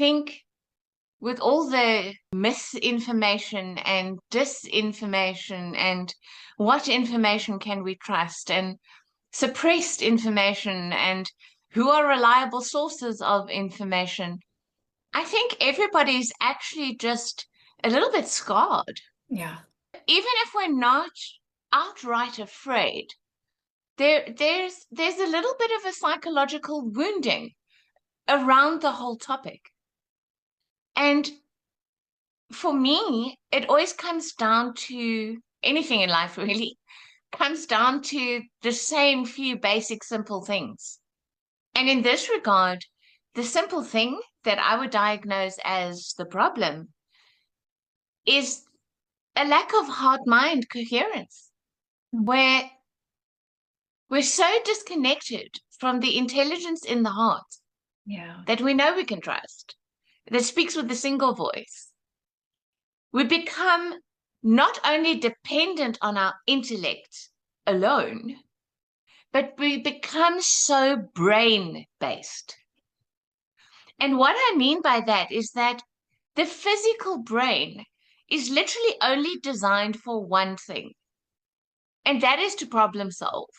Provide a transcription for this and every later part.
think with all the misinformation and disinformation and what information can we trust and suppressed information and who are reliable sources of information, I think everybody's actually just a little bit scarred. Yeah. Even if we're not outright afraid, there's a little bit of a psychological wounding around the whole topic. And for me, it always comes down to anything in life, really, comes down to the same few basic, simple things. And in this regard, the simple thing that I would diagnose as the problem is a lack of heart-mind coherence, where we're so disconnected from the intelligence in the heart that we know we can trust, that speaks with a single voice. We become not only dependent on our intellect alone, but we become so brain-based. And what I mean by that is that the physical brain is literally only designed for one thing, and that is to problem solve.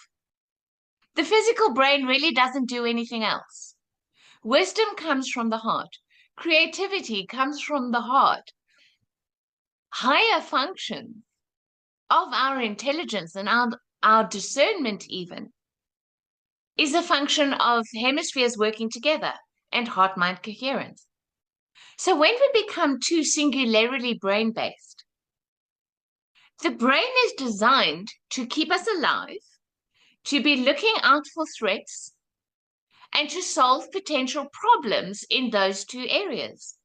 The physical brain really doesn't do anything else. Wisdom comes from the heart. Creativity comes from the heart. Higher functions of our intelligence and our discernment even is a function of hemispheres working together and heart-mind coherence. So when we become too singularly brain-based, the brain is designed to keep us alive, to be looking out for threats, and to solve potential problems in those two areas.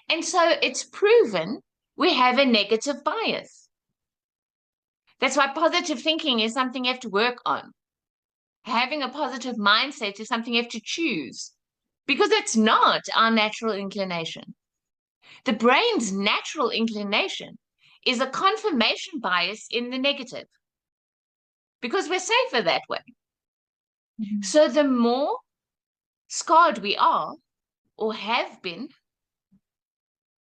And so it's proven we have a negative bias. That's why positive thinking is something you have to work on. Having a positive mindset is something you have to choose, because it's not our natural inclination. The brain's natural inclination is a confirmation bias in the negative, because we're safer that way. Mm-hmm. So the more scarred we are, or have been,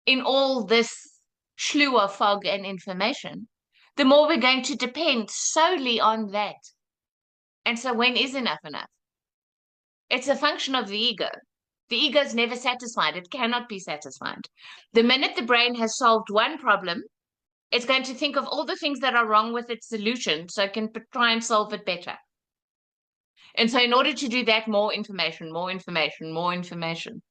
in all this slew of fog and information, the more we're going to depend solely on that. And so when is enough enough? It's a function of the ego. The ego is never satisfied. It cannot be satisfied. The minute the brain has solved one problem, it's going to think of all the things that are wrong with its solution so it can try and solve it better. And so in order to do that, more information, more information, more information.